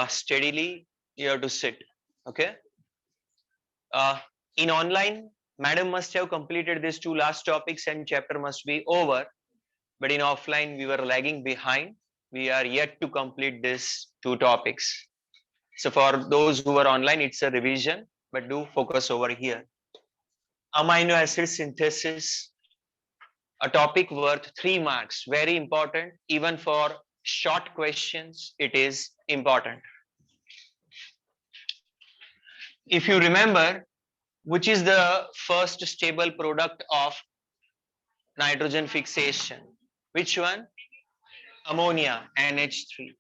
steadily you have to sit. Okay. uh, in online, madam must have completed these two last topics and chapter must be over, but in offline we were lagging behind. We are yet to complete these two topics. So for those who are online, it's a revision, but do focus over here. Amino acid synthesis, a topic worth 3 marks, very important. Even for short questions it is important. If you remember, which is the first stable product of nitrogen fixation? Which one? Ammonia, NH3.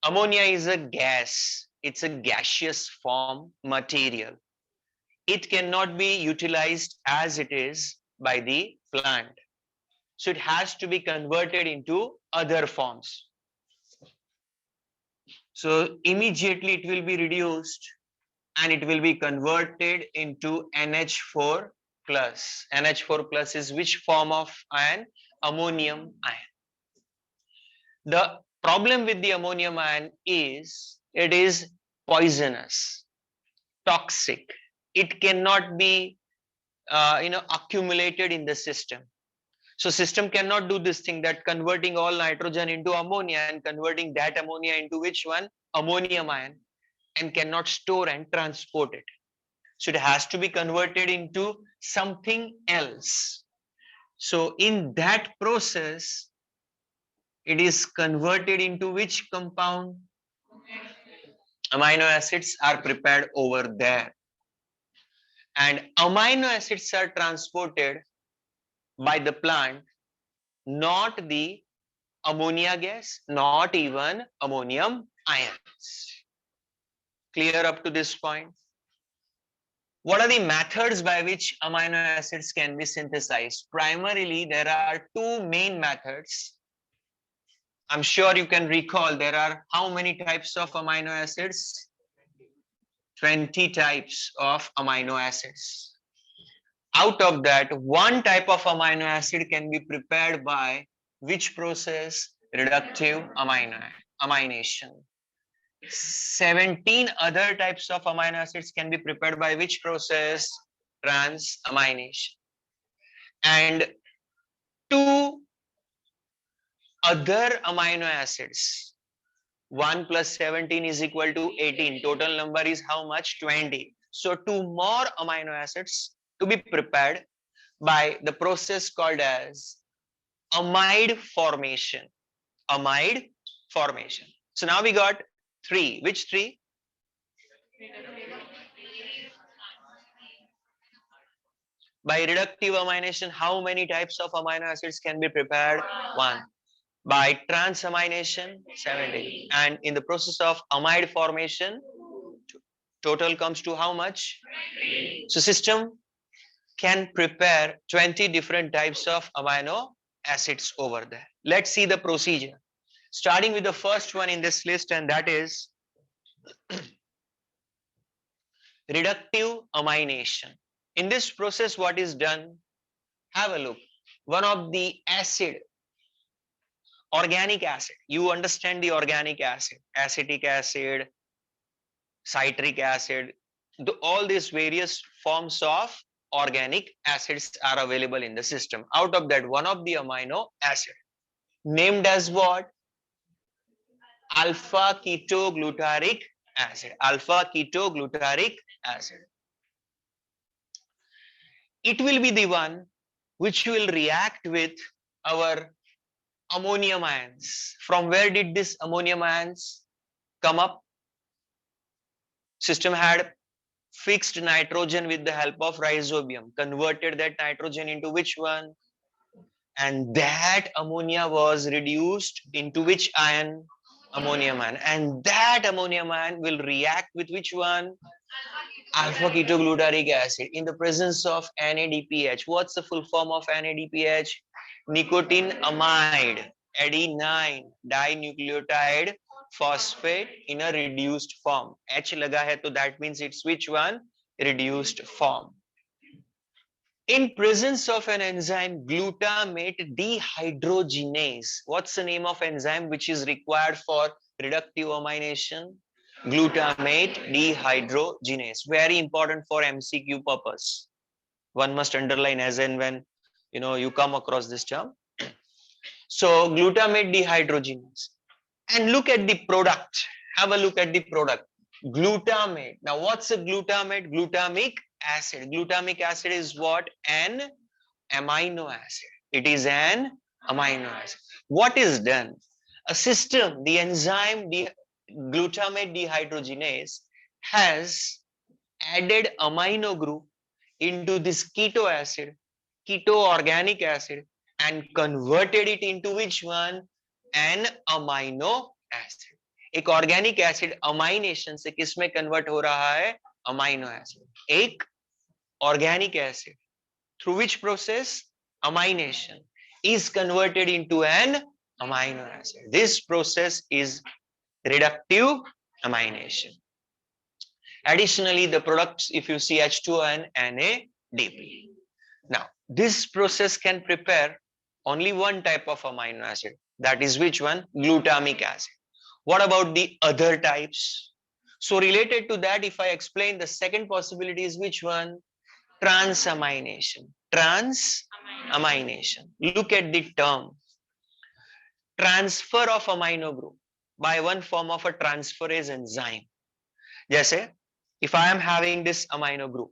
Ammonia is a gas. It's a gaseous form material. It cannot be utilized as it is by the plant. So it has to be converted into other forms. So immediately it will be reduced and it will be converted into NH4 plus. NH4 plus is which form of ion? Ammonium ion. The problem with the ammonium ion is it is poisonous, toxic. It cannot be accumulated in the system. So system cannot do this thing, that converting all nitrogen into ammonia and converting that ammonia into which one? Ammonium ion, and cannot store and transport it. So it has to be converted into something else. So in that process, it is converted into which compound? Amino acids are prepared over there. And amino acids are transported by the plant, not the ammonia gas, not even ammonium ions. Clear up to this point? What are the methods by which amino acids can be synthesized? Primarily, there are two main methods. I'm sure you can recall there are how many types of amino acids? 20 types of amino acids. Out of that, one type of amino acid can be prepared by which process? Reductive amination. 17 other types of amino acids can be prepared by which process? Transamination. And two other amino acids, 1 plus 17 is equal to 18. Total number is how much? 20. So two more amino acids to be prepared by the process called as amide formation. Amide formation. So now we got three. Which three? By reductive amination, how many types of amino acids can be prepared? One. By transamination, 17. And in the process of amide formation, total comes to how much? So system can prepare 20 different types of amino acids over there. Let's see the procedure. Starting with the first one in this list, and that is reductive amination. In this process, what is done? Have a look. One of the acid, organic acid, you understand the organic acid, acetic acid, citric acid, all these various forms of organic acids are available in the system. Out of that, one of the amino acid named as what? Alpha ketoglutaric acid. Alpha ketoglutaric acid. It will be the one which will react with our ammonium ions. From where did this ammonium ions come up? System had fixed nitrogen with the help of rhizobium, converted that nitrogen into which one? And that ammonia was reduced into which ion? Ammonium ion. And that ammonium ion will react with which one? Alpha ketoglutaric acid in the presence of NADPH. What's the full form of NADPH? Nicotinamide adenine dinucleotide phosphate in a reduced form. H laga hai, so that means it's which one? Reduced form. In presence of an enzyme glutamate dehydrogenase, what's the name of enzyme which is required for reductive amination? Glutamate dehydrogenase. Very important for MCQ purpose. One must underline as and when you come across this term. So glutamate dehydrogenase. And look at the product. Have a look at the product. Glutamate. Now what's a glutamate? Glutamic acid. Glutamic acid is what? An amino acid. It is an amino acid. What is done? A system, the enzyme glutamate dehydrogenase has added amino group into this keto acid, keto organic acid, and converted it into which one? An amino acid. एक organic acid amination से किस में convert हो रहा है? Amino acid. एक organic acid through which process? Amination is converted into an amino acid. This process is reductive amination. Additionally, the products, if you see H2O and NADP. Now, this process can prepare only one type of amino acid. That is which one? Glutamic acid. What about the other types? So related to that, if I explain, the second possibility is which one? Transamination. Transamination. Look at the term. Transfer of amino group by one form of a transferase enzyme. जैसे if I am having this amino group,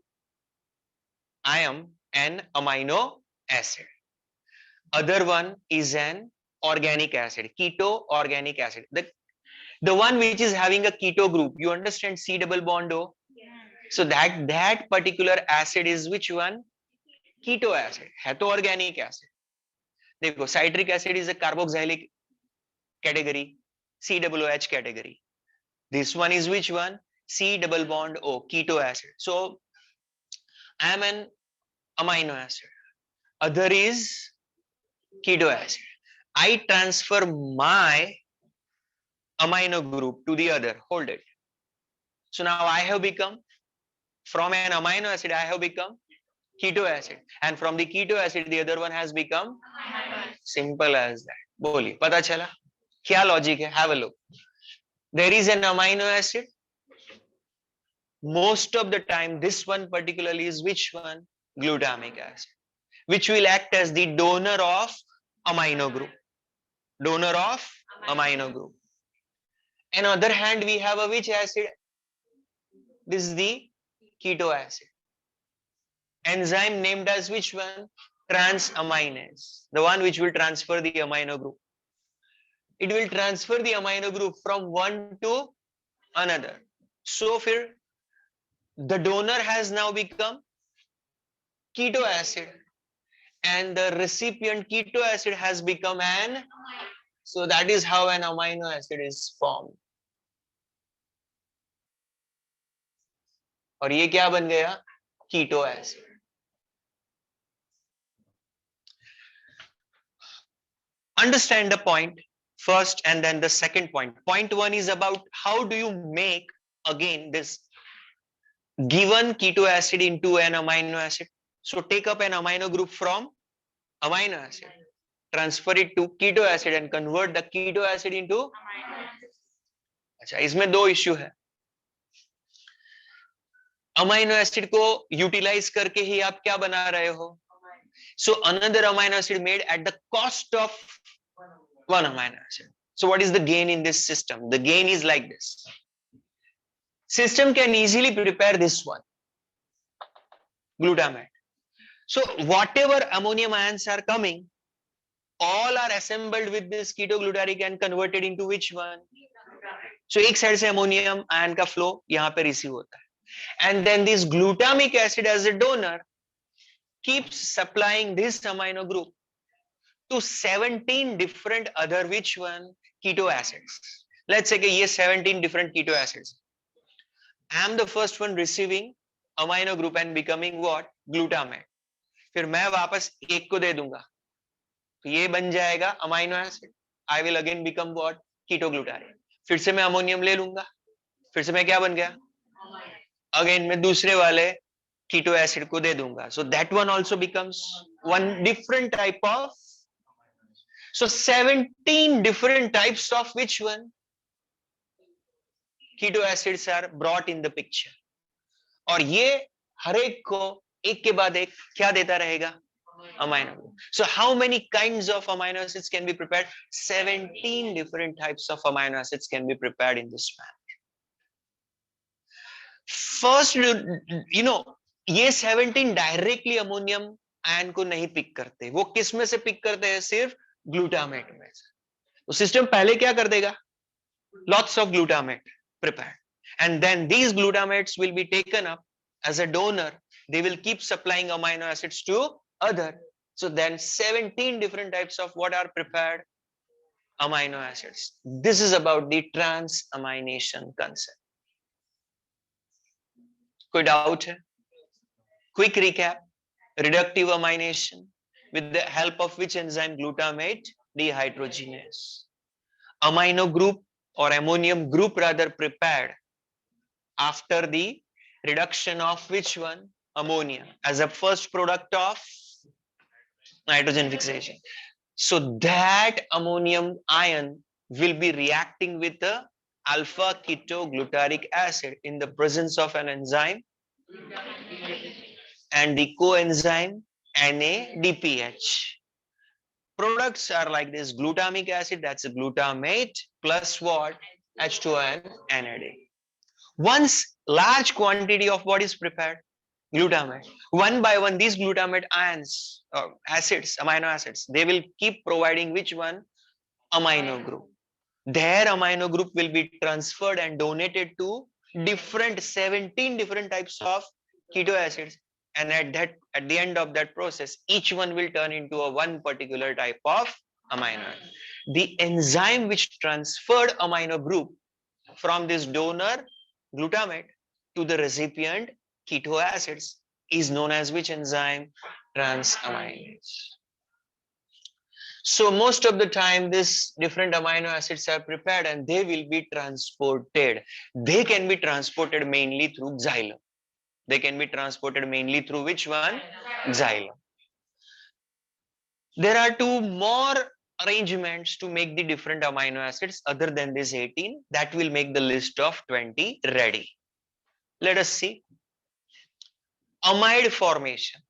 I am an amino acid. Other one is an organic acid, keto organic acid. The one which is having a keto group, you understand C double bond O? Yeah. So that particular acid is which one? Keto acid. है तो organic acid. देखो citric acid is a carboxylic category, COOH category. This one is which one? C double bond O, keto acid. So I am an amino acid. Other is keto acid. I transfer my amino group to the other. Hold it. So now I have become, from an amino acid, I have become keto acid. And from the keto acid, the other one has become simple as that. बोलिए, पता चला? क्या logic है? Have a look. There is an amino acid. Most of the time, this one particularly is which one? Glutamic acid, which will act as the donor of amino group. Donor of amino group. On the other hand, we have a which acid? This is the keto acid. Enzyme named as which one? Transaminase. The one which will transfer the amino group. It will transfer the amino group from one to another. So the donor has now become keto acid and the recipient keto acid has become an, so that is how an amino acid is formed. और ये क्या बन गया? Keto acid. Understand the point first and then the second point. Point one is about how do you make again this given keto acid into an amino acid. So take up an amino group from amino acid, transfer it to keto acid and convert the keto acid into amino acid. अच्छा, इसमें दो issue है. Amino acid को utilise करके ही आप क्या बना रहे हो? So another amino acid made at the cost of one amino acid. So what is the gain in this system? The gain is like this. System can easily prepare this one, glutamate. So whatever ammonium ions are coming, all are assembled with this keto-glutaric and converted into which one? So एक side से ammonium ion का flow यहाँ पे receive होता है. And then this glutamic acid as a donor keeps supplying this amino group to 17 different other which one? Keto acids. Let's say कि ये 17 different keto acids. I am the first one receiving amino group and becoming what? Glutamate. फिर मैं वापस एक को दे दूंगा तो ये बन जाएगा amino acid. I will again become what? Keto-glutaric. फिर से मैं अमोनियम ले लूंगा, फिर से मैं क्या बन गया? अगेन मैं दूसरे वाले कीटो एसिड को दे दूंगा. So that one also becomes one different type of. So 17 different types of which one? Keto acids are brought in the picture. और ये हर एक को एक के बाद एक क्या देता रहेगा? Amino group. So how many kinds of amino acids can be prepared? 17 different types of amino acids can be prepared in this manner. First, ये 17 डायरेक्टली अमोनियम आयन को नहीं पिक करते. वो किस में से पिक करते हैं? सिर्फ ग्लूटामेट में से. तो सिस्टम पहले क्या कर देगा? Lots of glutamate prepared, and then these glutamates will be taken up as a donor. They will keep supplying amino acids to other. So then 17 different types of what are prepared? Amino acids. This is about the transamination concept. कोई doubt है? Quick recap. Reductive amination with the help of which enzyme? Glutamate dehydrogenase. Amino group or ammonium group rather prepared after the reduction of which one? Ammonia as a first product of nitrogen fixation. So that ammonium ion will be reacting with the alpha ketoglutaric acid in the presence of an enzyme and the coenzyme NADPH. Products are like this: glutamic acid, that's a glutamate, plus what? H2O and NAD. Once large quantity of what is prepared? Glutamate. One by one, these glutamate ions or acids, amino acids, they will keep providing which one? Amino group. Their amino group will be transferred and donated to 17 different types of keto acids. And at the end of that process, each one will turn into a one particular type of amino acid. The enzyme which transferred amino group from this donor glutamate to the recipient keto acids is known as which enzyme? Transaminase. So most of the time these different amino acids are prepared and they will be transported. They can be transported mainly through xylem. They can be transported mainly through which one? Xylem. There are two more arrangements to make the different amino acids other than this 18 that will make the list of 20 ready. Let us see. Amide formation.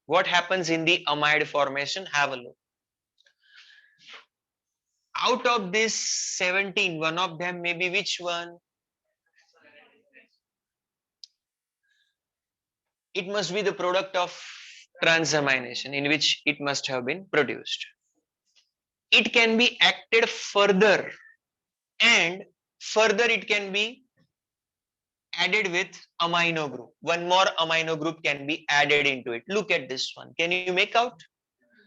What happens in the amide formation? Have a look. Out of this 17, one of them may be which one? It must be the product of transamination in which it must have been produced. It can be acted further and further it can be added with amino group. One more amino group can be added into it. Look at this one. Can you make out?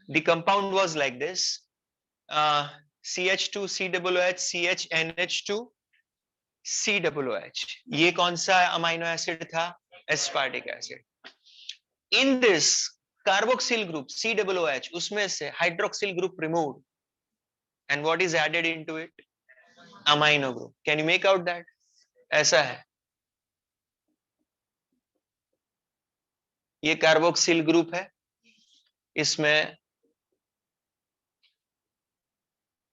The compound was like this. CH2, COOH, CHNH2, COOH. ये कौन सा amino acid था? Aspartic acid. In this carboxyl group COOH, उसमें से hydroxyl group removed, and what is added into it? Amino group. Can you make out that? ऐसा है. ये carboxyl group है. इसमें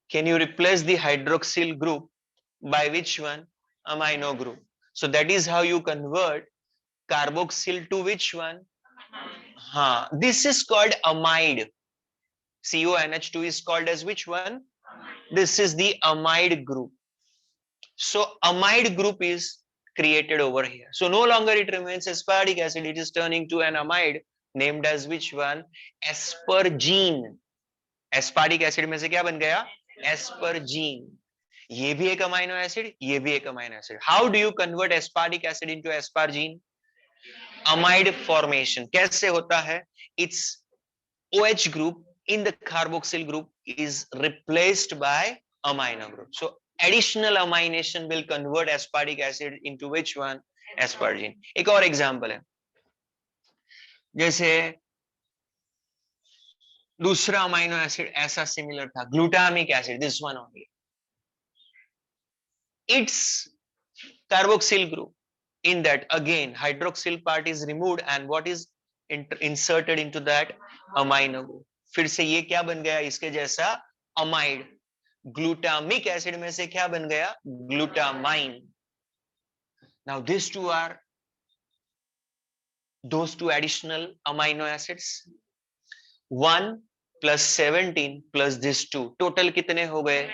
can you replace the hydroxyl group by which one? Amino group. So that is how you convert carboxyl to which one? This is called amide. CONH2 is called as which one? This is the amide group. So amide group is created over here. So no longer it remains aspartic acid, it is turning to an amide named as which one? Aspargine. Aspartic acid में से क्या बन गया? Aspargine. ये भी एक amino acid, ये भी एक amino acid. How do you convert aspartic acid into aspargine? Amide formation. कैसे होता है? Its OH group in the carboxyl group is replaced by amino group. So additional amination will convert aspartic acid into which one? Aspargine. एक और example है. जैसे दूसरा amino acid ऐसा similar था, glutamic acid, this one only. Its carboxyl group In that, again, hydroxyl part is removed and what is inserted into that? amino group. फिर से ये क्या बन गया इसके जैसा? अमाइड. ग्लूटामिक एसिड में से क्या बन गया? Glutamine. Now these two are those two additional amino acids. 1 plus 17 plus these two. Total कितने हो गए?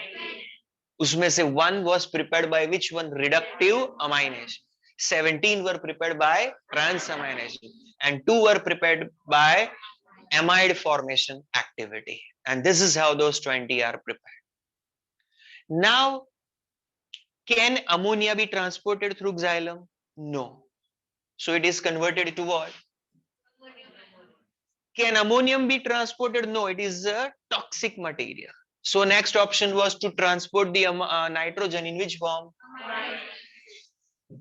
उसमें से 1 was prepared by which one? Reductive amination. 17 were prepared by transamination and 2 were prepared by amide formation activity. And this is how those 20 are prepared. Now, can ammonia be transported through xylem? No. So it is converted to what? Can ammonium be transported? No, it is a toxic material. So next option was to transport the nitrogen in which form?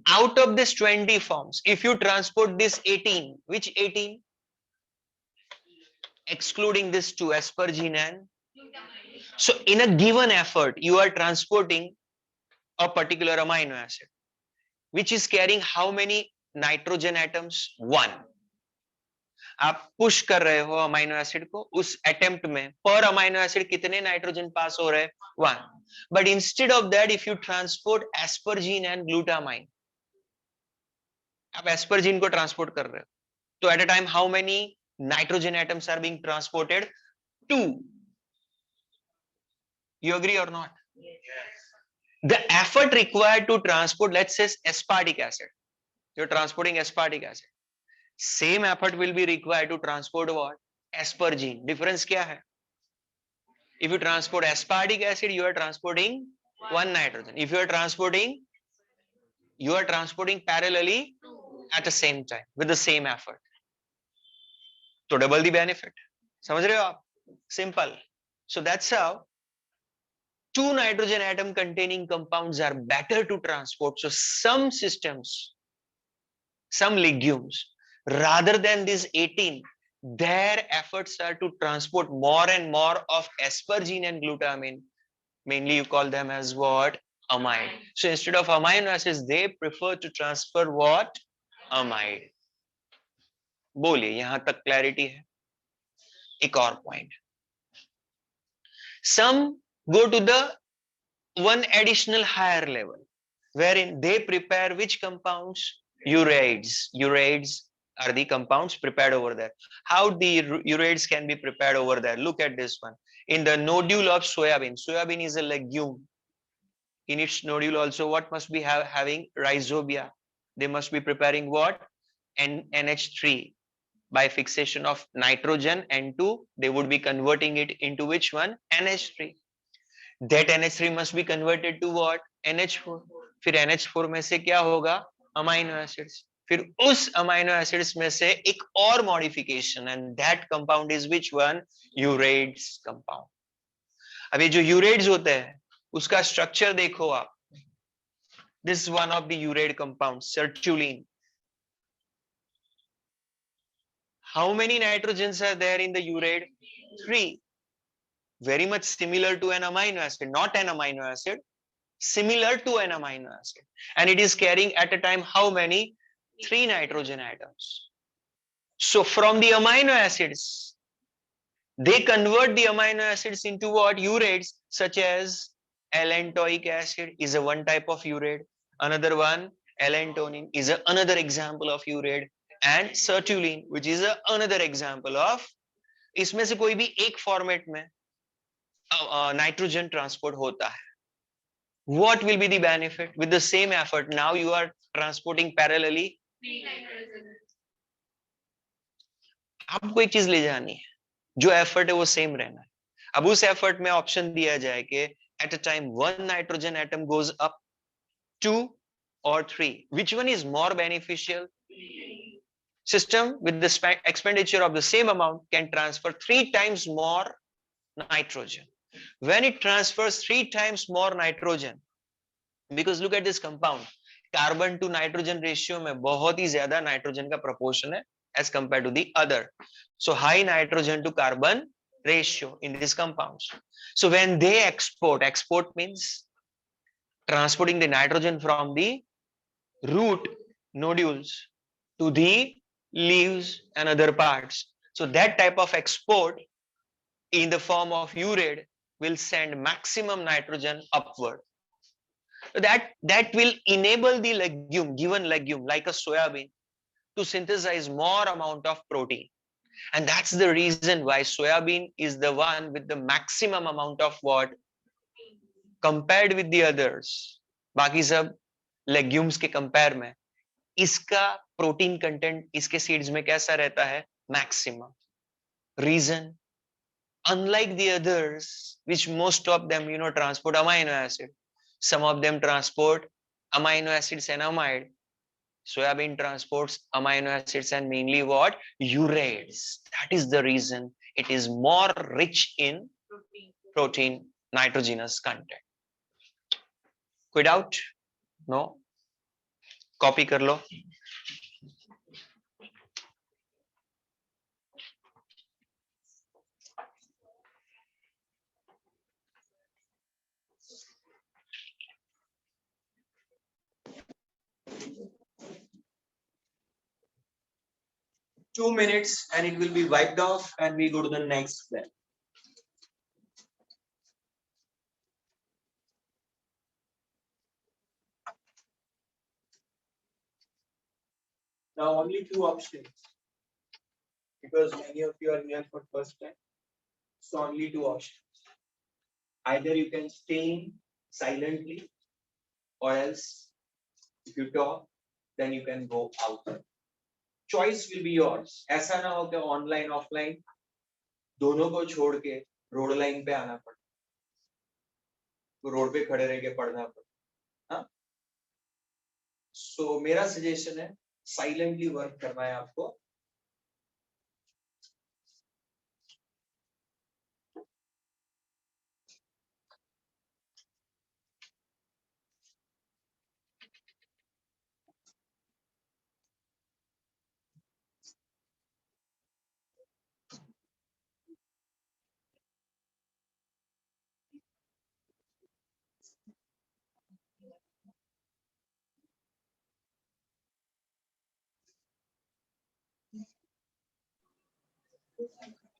Out of this 20 forms, if you transport this 18, which 18? Excluding this 2, aspargine and. So in a given effort, you are transporting a particular amino acid, which is carrying how many nitrogen atoms? 1. आप push कर रहे हो amino acid को, उस attempt में पर amino acid कितने nitrogen pass हो रहे हैं? 1. But instead of that if you transport asparagine and glutamine, आप एस्परजीन को ट्रांसपोर्ट कर रहे हो, तो at a time how many nitrogen atoms are being transported? 2. You agree or not? Yes. The effort required to transport, let's say, aspartic acid. You're transporting aspartic acid. Same effort will be required to transport what? Aspargine. Difference क्या है? If you transport aspartic acid, you are transporting 1 nitrogen. If you are transporting parallelly at the same time with the same effort. So double the benefit. समझ रहे हो आप? Simple. So that's how 2 nitrogen atom containing compounds are better to transport. So some systems, some legumes, rather than these 18, their efforts are to transport more and more of aspargine and glutamine. Mainly you call them as what? Amide. So instead of amino acids, they prefer to transfer what? Amide. बोलिए, यहां तक clarity है? एक और point. Some go to the one additional higher level, wherein they prepare which compounds? Uraids. Uraids are the compounds prepared over there. How the uraids can be prepared over there? Look at this one. In the nodule of soybean. Soybean is a legume. In its nodule also, what must be having? Rhizobia. They must be preparing what? NH3. By fixation of nitrogen N2, they would be converting it into which one? NH3. That NH3 must be converted to what? NH4. फिर NH4 में से क्या होगा? Amino acids. फिर उस amino acids में से एक और modification, and that compound is which one? Urates compound. अब ये जो यूरेट्स होते हैं उसका स्ट्रक्चर देखो आप. This is one of the ureide compound, citrulline. How many nitrogens are there in the urate? 3. Very much similar to an amino acid, not an amino acid, similar to an amino acid. And it is carrying at a time how many? 3 nitrogen atoms. So from the amino acids, they convert the amino acids into what? Urates, such as allantoic acid is a one type of urate. Another one, allantonin, is another example of urate. And sertulin, which is another example of. इसमें से कोई भी एक format में nitrogen transport होता है. What will be the benefit? With the same effort, now you are transporting parallelly 3 nitrogen. आपको एक चीज ले जानी है, जो एफर्ट है वो सेम रहना है. अब उस एफर्ट में ऑप्शन दिया जाए कि eight a time 1 nitrogen atom goes up, 2 or 3. Which one is more beneficial? System with the expenditure of the same amount can transfer 3 times more nitrogen. When it transfers 3 times more nitrogen, because look at this compound, carbon to nitrogen ratio में बहुत ही ज्यादा nitrogen का proportion है as compared to the other. So high nitrogen to carbon ratio in these compounds. So when they export means transporting the nitrogen from the root nodules to the leaves and other parts. So that type of export in the form of urate will send maximum nitrogen upward. That will enable the legume, given legume like a soybean, to synthesize more amount of protein. And that's the reason why soybean is the one with the maximum amount of what compared with the others. बाकी सब legumes के compare में इसका protein content इसके seeds में कैसा रहता है? Maximum. Reason, unlike the others, which most of them transport amino acid, some of them transport amino acids and amide. Soybean transports amino acids and mainly what? Urates. That is the reason it is more rich in protein nitrogenous content. कोई doubt? No? Copy कर लो. Two minutes and it will be wiped off and we go to the next plan. Now only two options, because many of you are here for first time. So only two options. Either you can stay silently, or else if you talk, then you can go out. Choice will be yours. ऐसा ना हो कि online offline दोनों को छोड़ के road line पे आना पड़े, तो रोड पे खड़े रह के पढ़ना पड़े. हाँ, सो मेरा सजेशन है साइलेंटली वर्क करना है आपको.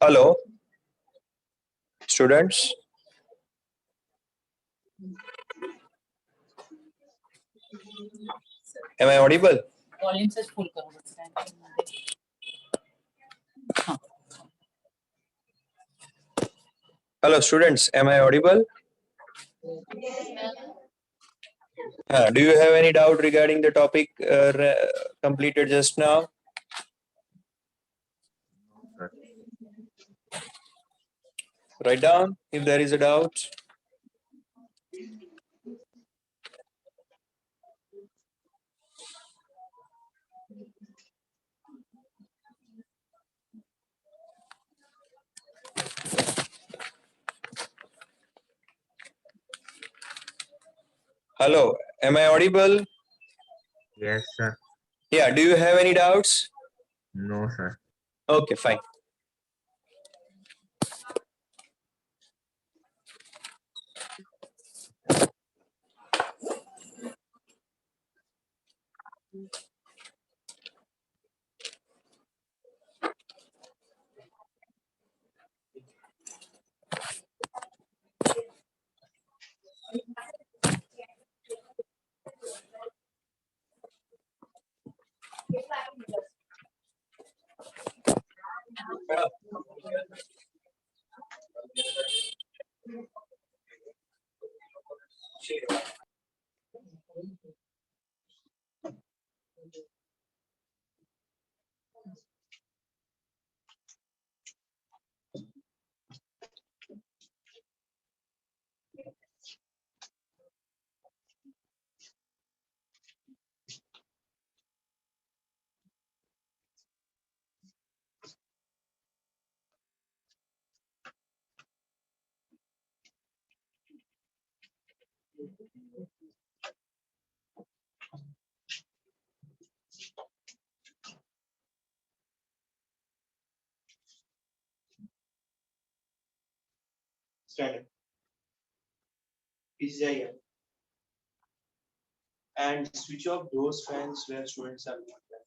Hello, students. Am I audible? Volume से फुल करो. Hello, students. Am I audible? Do you have any doubt regarding the topic completed just now? Write down if there is a doubt. Hello, am I audible? Yes, sir. Yeah, do you have any doubts? No, sir. Okay, fine. Stand up. पीछे जाइए. and switch off those fans where students are not there.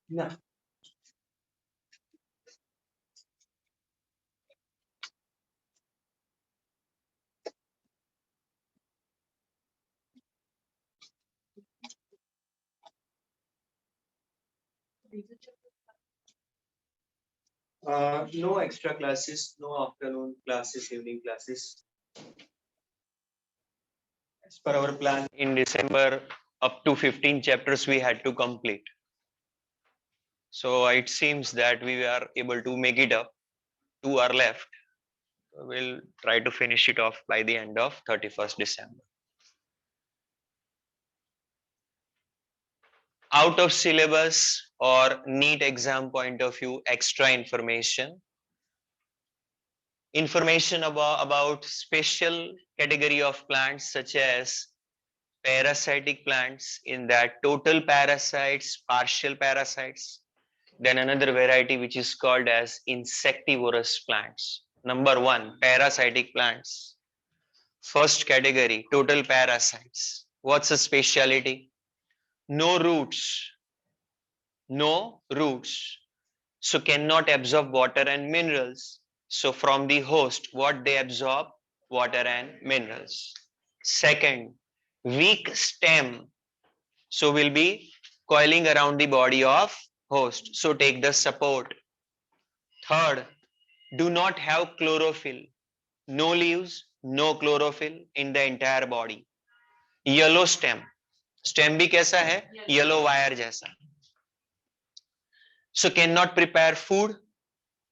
Yeah. No extra classes, no afternoon classes, evening classes. As per our plan. In December, up to 15 chapters we had to complete. So it seems that we are able to make it up. 2 are left. We'll try to finish it off by the end of 31st December. Out of syllabus or NEET exam point of view, extra information. Information about special category of plants such as parasitic plants, in that total parasites, partial parasites. Then another variety which is called as insectivorous plants. Number 1, parasitic plants. First category, total parasites. What's the speciality? No roots. No roots. So cannot absorb water and minerals. So from the host, what they absorb? Water and minerals. Second, weak stem. So will be coiling around the body of host. So take the support. Third, do not have chlorophyll. No leaves, no chlorophyll in the entire body. Yellow stem. Stem भी कैसा है? Yellow wire जैसा. So cannot prepare food.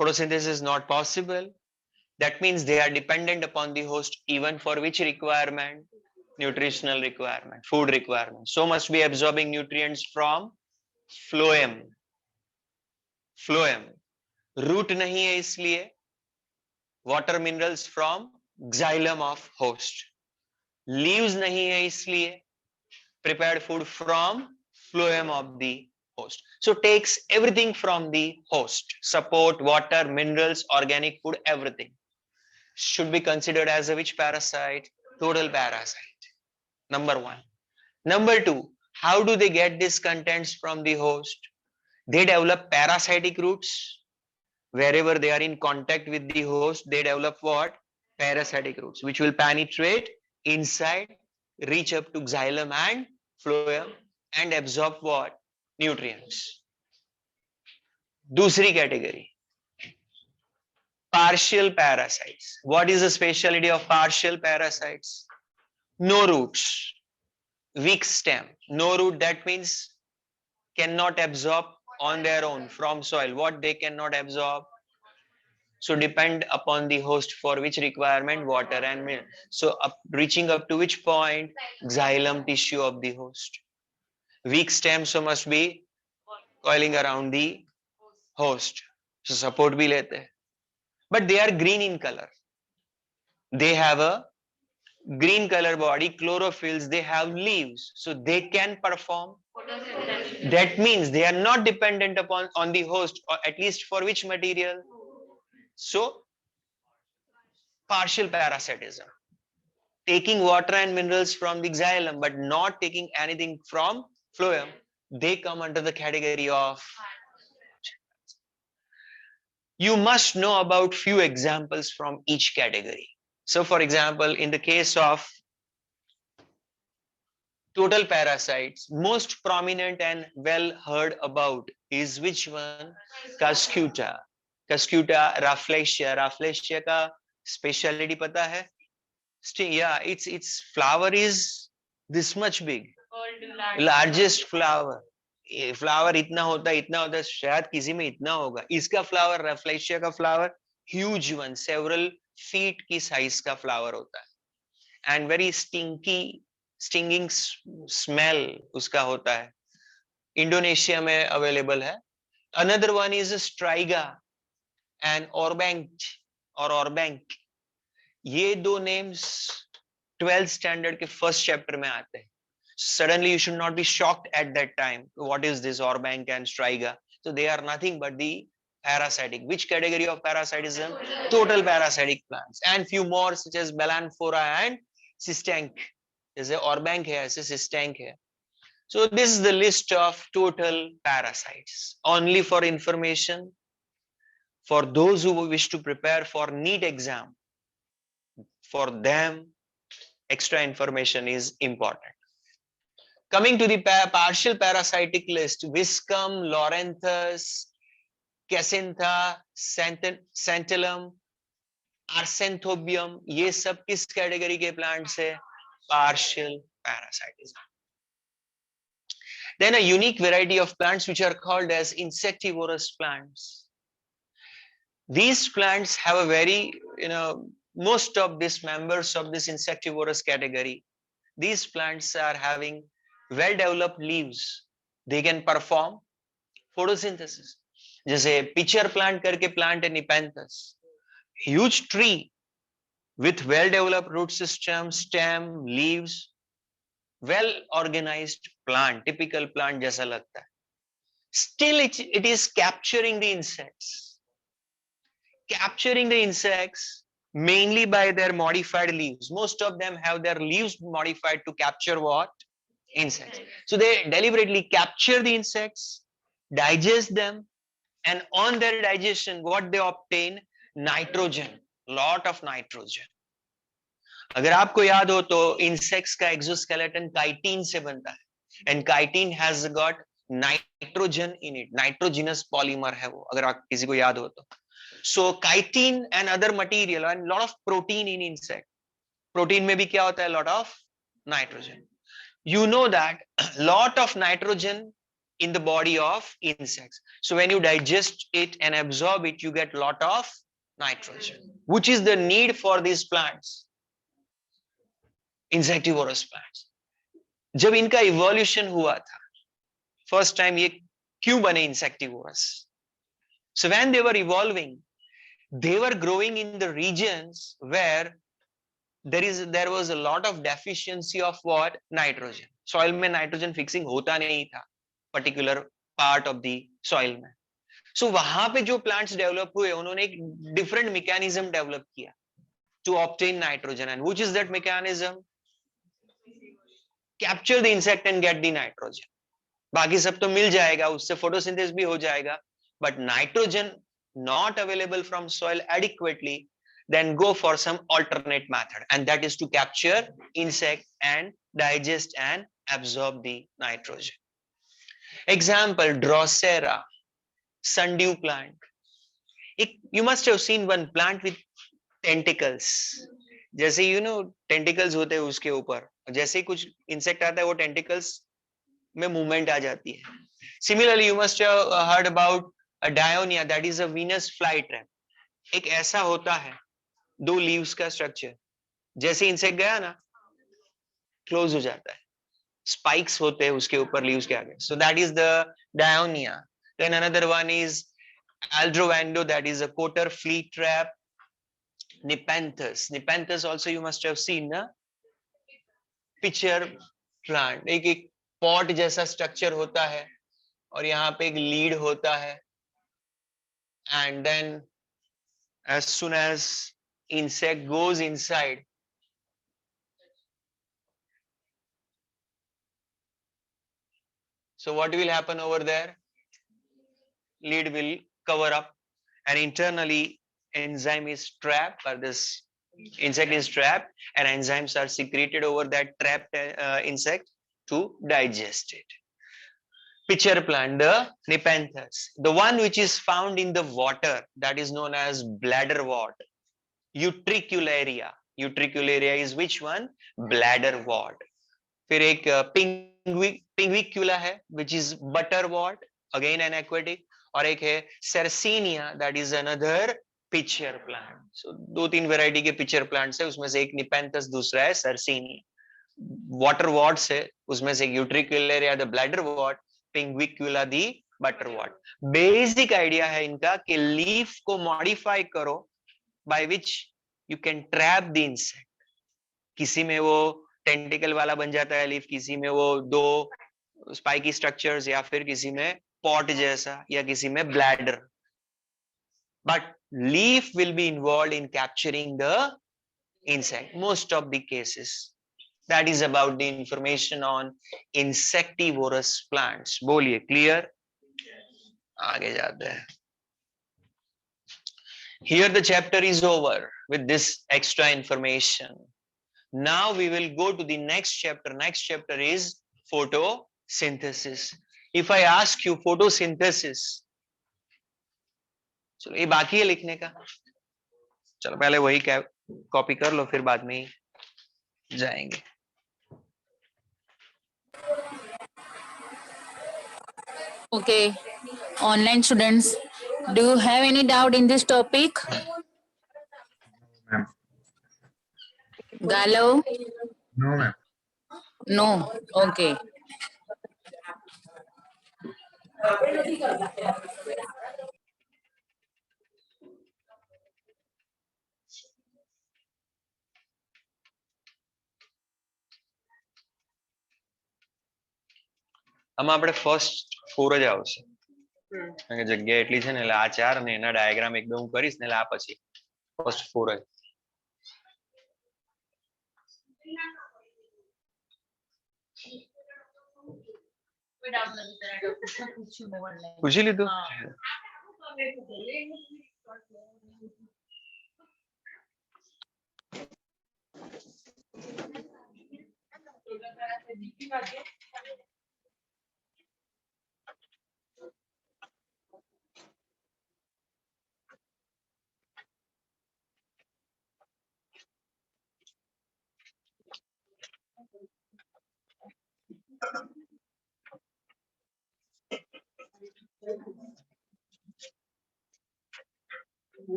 Photosynthesis is not possible. That means they are dependent upon the host even for which requirement? Nutritional requirement, food requirement. So must be absorbing nutrients from phloem. Phloem. Root नहीं है इसलिए water minerals from xylem of host. Leaves नहीं है इसलिए prepared food from phloem of the host. So takes everything from the host. Support, water, minerals, organic food, everything. Should be considered as a which parasite? Total parasite. Number 1. Number 2, how do they get these contents from the host? They develop parasitic roots. Wherever they are in contact with the host, they develop what? Parasitic roots, which will penetrate inside, reach up to xylem and phloem and absorb what? Nutrients. दूसरी category, partial parasites. What is the specialty of partial parasites? No roots, weak stem. No root, that means cannot absorb on their own from soil. What they cannot absorb? So depend upon the host for which requirement? Water and milk. So reaching up to which point? Xylem tissue of the host. Weak stem, so must be coiling around the host. So support bhi lete hai. But they are green in color. They have a green color body, chlorophylls, they have leaves. So they can perform. That means they are not dependent upon on the host, or at least for which material? So partial parasitism. Taking water and minerals from the xylem, but not taking anything from phloem, they come under the category of. You must know about few examples from each category. So for example, in the case of total parasites, most prominent and well heard about is which one? Cuscuta. Cuscuta rafflesia. Rafflesia का speciality पता है? Yeah, its flower is this much big. Largest flower. Flower इतना होता है शायद किसी में इतना होगा. इसका फ्लावर, रैफ्लेशिया का flower huge one, several feet की साइज का फ्लावर होता है एंड वेरी स्टिंगिंग स्मेल उसका होता है. इंडोनेशिया में अवेलेबल है. Another one is striga and orobanche. ये दो नेम्स 12th स्टैंडर्ड के फर्स्ट चैप्टर में आते हैं. Suddenly you should not be shocked at that time. What is this Orbank and Striga? So they are nothing but the parasitic. Which category of parasitism? Total parasitic plants. And few more such as Belanphora and Cistank. जैसे Orbank है, ऐसे Cistank है. So this is the list of total parasites. Only for information, for those who wish to prepare for NEET exam, for them extra information is important. Coming to the partial parasitic list, Viscum, Loranthus, Casintha, Santalum, Arsenthobbium, ये सब किस category के plants है? partial parasitism. Then a unique variety of plants which are called as insectivorous plants. These plants have a very, most of these members of this insectivorous category, these plants are having well developed leaves. They can perform photosynthesis. जैसे pitcher plant करके plant है Nepenthes, huge tree with well developed root system, stem, leaves, well organized plant, typical plant जैसा लगता है. Still it is capturing the insects. Capturing the insects mainly by their modified leaves. Most of them have their leaves modified to capture what? Insects. So they deliberately capture the insects, digest them, and on their digestion, what they obtain? Nitrogen. Lot of nitrogen. अगर आपको याद हो तो insects का exoskeleton chitin से बनता है, and chitin has got nitrogen in it. Nitrogenous polymer है वो, अगर आप किसी को याद हो तो. So chitin and other material and lot of protein in insect. Protein में भी क्या होता है? Lot of nitrogen. You know that lot of nitrogen in the body of insects. So when you digest it and absorb it, you get lot of nitrogen, which is the need for these plants, insectivorous plants. जब इनका evolution हुआ था, first time ये क्यों बने insectivorous? So when they were evolving, they were growing in the regions where there was a lot of deficiency of what? Nitrogen. Soil में nitrogen fixing होता नहीं था, particular part of the soil में. So वहां पे जो plants develop हुए, उन्होंने एक different mechanism develop किया to obtain nitrogen. And which is that mechanism? Capture the insect and get the nitrogen. बाकी सब तो मिल जाएगा, उससे photosynthesis भी हो जाएगा, but nitrogen not available from soil adequately, then go for some alternate method, and that is to capture insect and digest and absorb the nitrogen. Example, Drosera, sundew plant. You must have seen one plant with tentacles. जैसे tentacles होते हैं उसके ऊपर, जैसे ही कुछ insect आता है वो tentacles में movement आ जाती है. Similarly, you must have heard about a Dionia, that is a Venus flytrap. एक ऐसा होता है, 2 leaves का structure, जैसे insect गया ना, close हो जाता है. Spikes होते हैं उसके ऊपर leaves के आगे. So that is the Dionia. Then another one is Aldrovando, that is a cotter flea trap. Nepenthes. Nepenthes also you must have seen, na? Pitcher plant. एक pot जैसा structure होता है और यहाँ पे एक lead होता है. And then as soon as insect goes inside, so what will happen over there? Lead will cover up, and internally enzyme is trapped, or this insect is trapped, and enzymes are secreted over that trapped insect to digest it. Pitcher plant, the Nepenthes, the one which is found in the water, that is known as bladderwort. Utricularia. Utricularia is which one? Bladderwort. फिर एक pinguicula है, which is butterwort, again an aquatic, और एक है Sarracenia, that is another pitcher plant. So 2-3 variety के pitcher plants है, उसमें से एक Nepenthes, दूसरा है Sarracenia. Waterwort से, उसमें से Utricularia the bladderwort, Pinguicula the butterwort. Basic idea है इनका कि leaf को modify करो by which you can trap the insect. किसी में वो tentacle वाला बन जाता है leaf, किसी में वो 2 spiky structures, या फिर किसी में pot जैसा, या किसी में bladder. But leaf will be involved in capturing the insect most of the cases. That is about the information on insectivorous plants. बोलिए, clear? आगे जाते हैं. Here the chapter is over with this extra information. Now we will go to the next chapter. Next chapter is photosynthesis. If I ask you photosynthesis, चलो ये बाकी है लिखने का. चलो पहले वही कॉपी कर लो, फिर बाद में ही जाएंगे. Okay, online students, do you have any doubt in this topic? Ma'am. Galo? No, ma'am. No. Okay. આમાં આપણે ફર્સ્ટ 4 જ આવશે કારણ કે જગ્યા એટલી છે ને એટલે આ 4 અને એના ડાયાગ્રામ એક બે હું કરીશ ને એટલે આ પછી ફર્સ્ટ 4 જ પૂછી લીધું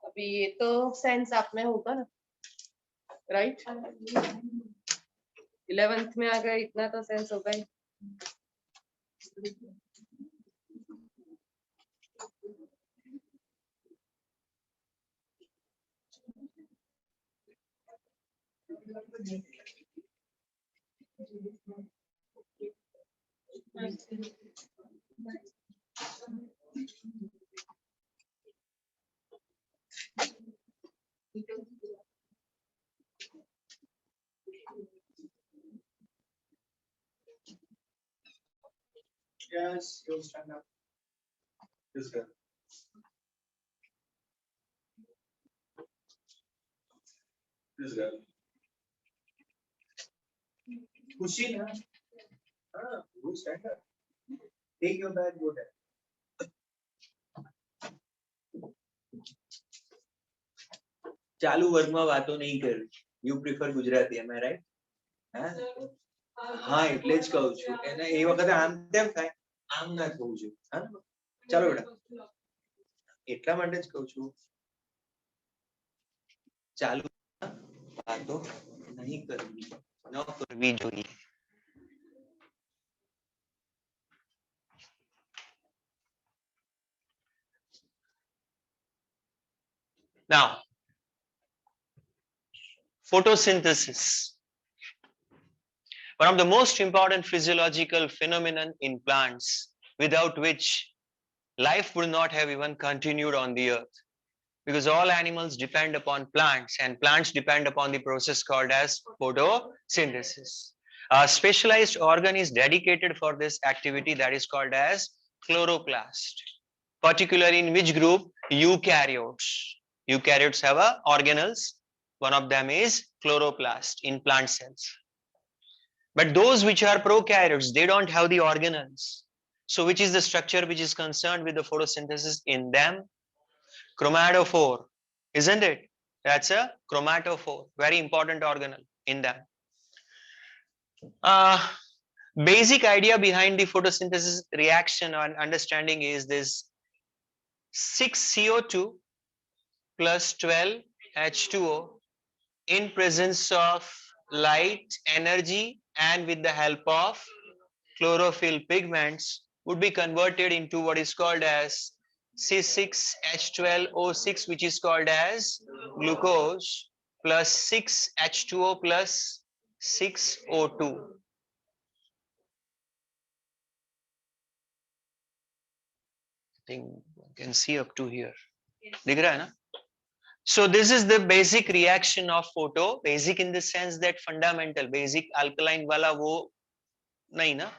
अभी ये तो सेंस आप में होगा ना, राइट? 11th में आ गए, इतना तो सेंस होगा ही। Yes, you stand up. This girl. This girl. Kushi na? You stand up. Take your bag, go there. ચાલુ વર્ગમાં વાતો નહીં કરવી. You prefer Gujarati, am I right? હા એટલે જ કહું છું એને એ વખતે આમ તેમ થાય, આમ ના થવું જોઈએ. હા ચાલો બેટા, એટલા માટે જ કહું છું ચાલુ વાતો નહીં કરવી, ન કરવી જોઈએ. Now, photosynthesis, one of the most important physiological phenomenon in plants, without which life would not have even continued on the earth, because all animals depend upon plants and plants depend upon the process called as photosynthesis. A specialized organ is dedicated for this activity, that is called as chloroplast, particularly in which group? Eukaryotes. Eukaryotes have organelles. One of them is chloroplast in plant cells. But those which are prokaryotes, they don't have the organelles. So which is the structure which is concerned with the photosynthesis in them? Chromatophore, isn't it? That's a chromatophore, very important organelle in them. Basic idea behind the photosynthesis reaction and understanding is this: 6 CO2 plus 12 H2O in presence of light, energy, and with the help of chlorophyll pigments would be converted into what is called as C6H12O6, which is called as glucose, plus 6H2O plus 6O2. I think you can see up to here. दिख रहा है ना? So this is the basic reaction of photo. Basic in the sense that fundamental, basic alkaline वाला वो नहीं ना,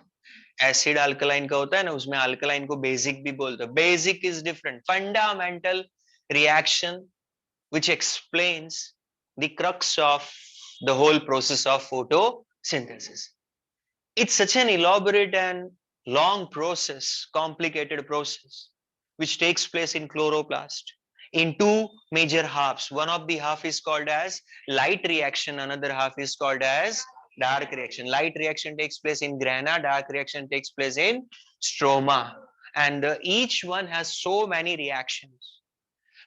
acid alkaline का होता है ना, उसमें अल्कलाइन को बेसिक भी बोलते हैं. Basic is different. Fundamental reaction which explains the crux of the whole process of photosynthesis. It's such an elaborate and long process, complicated process, which takes place in chloroplast in two major halves. One of the half is called as light reaction, another half is called as dark reaction. Light reaction takes place in grana, dark reaction takes place in stroma, and each one has so many reactions.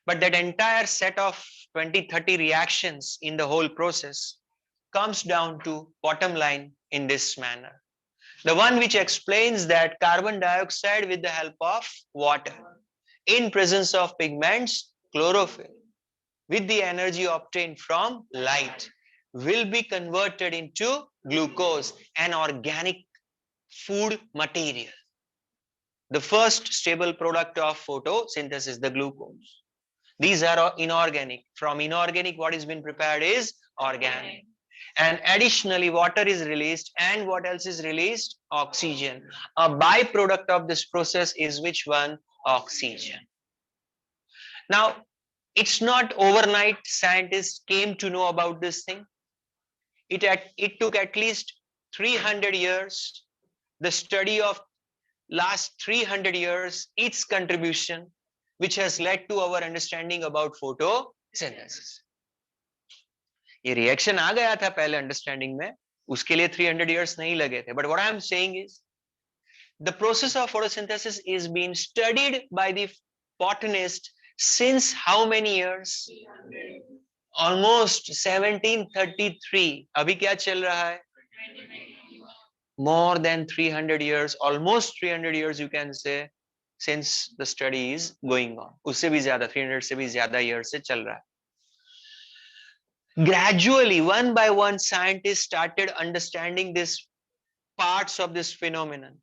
But that entire set of 20-30 reactions in the whole process comes down to bottom line in this manner. The one which explains that carbon dioxide with the help of water in presence of pigments, chlorophyll, with the energy obtained from light will be converted into glucose, an organic food material. The first stable product of photosynthesis, the glucose. These are inorganic. From inorganic, what is being prepared is organic. And additionally, water is released, and what else is released? Oxygen. A byproduct of this process is which one? Oxygen. Now, it's not overnight scientists came to know about this thing. It took at least 300 years. The study of last 300 years, its contribution, which has led to our understanding about photosynthesis. ये reaction आ गया था पहले understanding में, उसके लिए 300 years नहीं लगे थे. But what I am saying is, the process of photosynthesis is being studied by the botanist since how many years? Almost 1733. अभी क्या चल रहा है? More than 300 years, almost 300 years you can say, since the study is going on. उससे भी ज्यादा, 300 से भी ज्यादा years से चल रहा है. Gradually, one by one, scientists started understanding this parts of this phenomenon.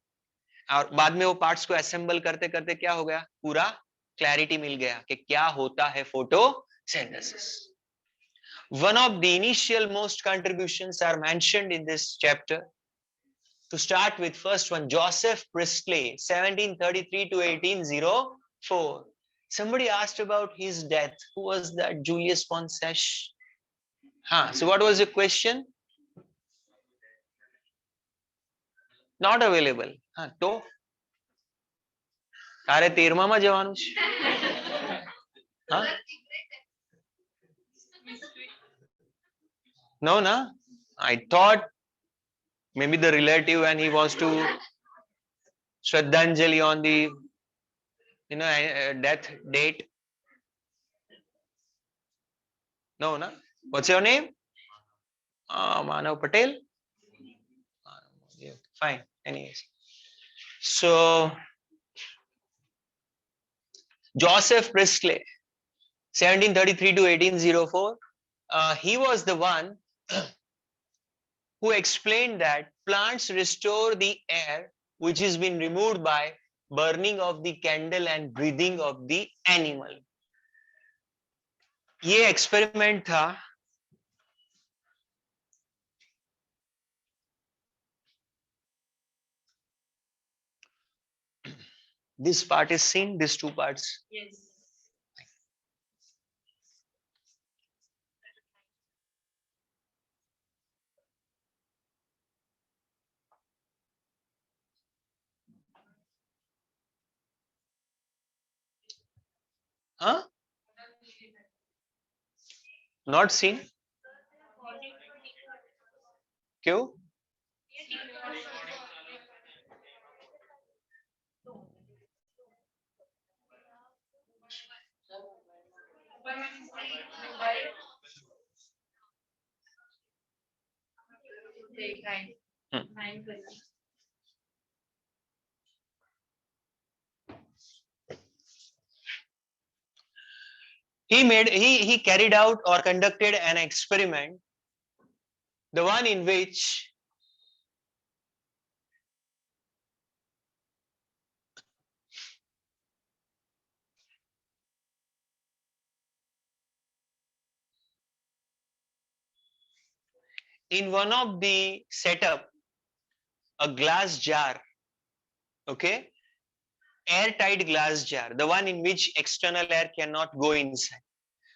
और बाद में वो parts को assemble करते करते क्या हो गया? पूरा clarity मिल गया कि क्या होता है photosynthesis. One of the initial most contributions are mentioned in this chapter. To start with, first one, Joseph Priestley, 1733 to 1804. Somebody asked about his death. Who was that? Julius Poncesh. So what was the question? Not available. તો તારે 13માં જવાનું છે? No, na? I thought maybe the relative and he wants to Shraddhanjali on the death date. No, na? What's your name? Manav Patel. Fine. Anyways, so Joseph Priestley, 1733 to 1804. He was the one who explained that plants restore the air which has been removed by burning of the candle and breathing of the animal. ये experiment था. This part is seen, these two parts. Yes. Huh? Not seen? क्यों? He carried out or conducted an experiment, the one in which in one of the setup, a glass jar, okay, airtight glass jar, the one in which external air cannot go inside.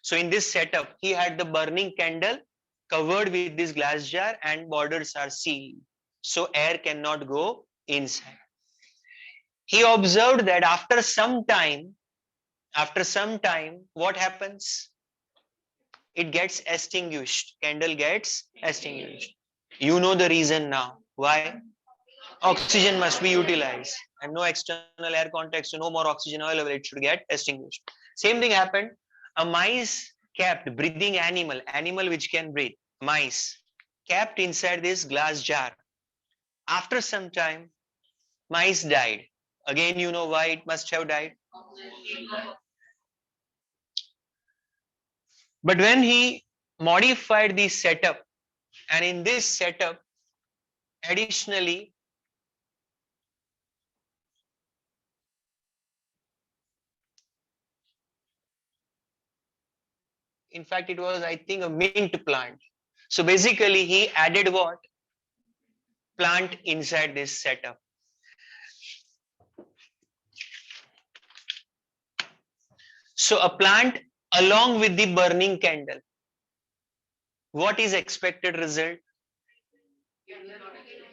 So in this setup, he had the burning candle covered with this glass jar and borders are sealed, so air cannot go inside. He observed that after some time, what happens? It gets extinguished. Candle gets extinguished. You know the reason now. Why? Oxygen must be utilized and no external air contact, so no more oxygen available. It should get extinguished. Same thing happened. A mice kept, breathing animal which can breathe, mice kept inside this glass jar. After some time, mice died. Again, you know why it must have died. But when he modified the setup, and in this setup, additionally, in fact, it was, I think, a mint plant. So basically, he added what? Plant inside this setup. So a plant along with the burning candle. What is expected result?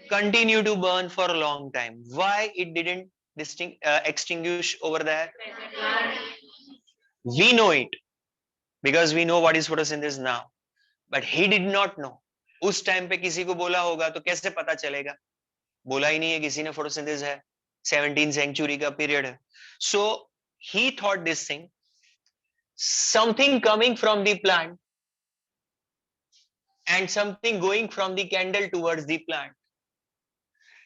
Continue to burn for a long time. Why it didn't extinguish over there? We know it because we know what is photosynthesis now. But he did not know. उस time पे किसी को बोला होगा तो कैसे पता चलेगा? बोला ही नहीं है किसी ने photosynthesis है. 17th century का period है. So he thought this thing, something coming from the plant and something going from the candle towards the plant.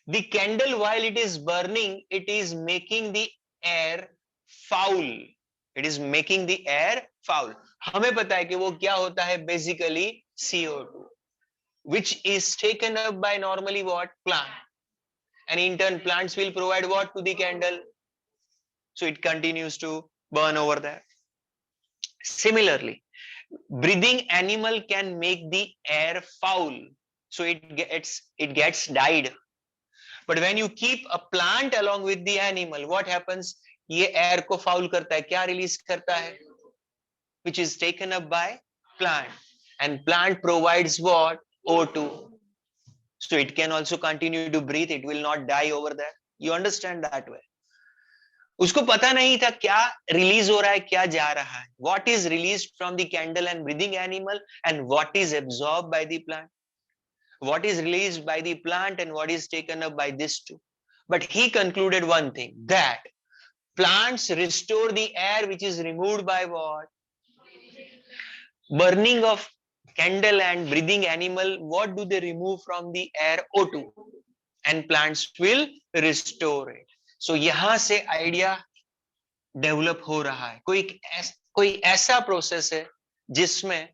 The candle, while it is burning, it is making the air foul. It is making the air foul. हमें पता है कि वो क्या होता है, basically CO2, which is taken up by normally what? Plant. And in turn, plants will provide what to the candle? So it continues to burn over there. Similarly, breathing animal can make the air foul. So it gets dyed. But when you keep a plant along with the animal, what happens? ये air को foul करता है. क्या release करता है? Which is taken up by plant. And plant provides what? O2. So it can also continue to breathe. It will not die over there. You understand that way? उसको पता नहीं था क्या release हो रहा है, क्या जा रहा है. What is released from the candle and breathing animal and what is absorbed by the plant. What is released by the plant and what is taken up by this two. But he concluded one thing, that plants restore the air which is removed by what? Burning of candle and breathing animal, what do they remove from the air? O2. And plants will restore it. So यहाँ से idea develop हो रहा है. कोई ऐसा process है जिसमें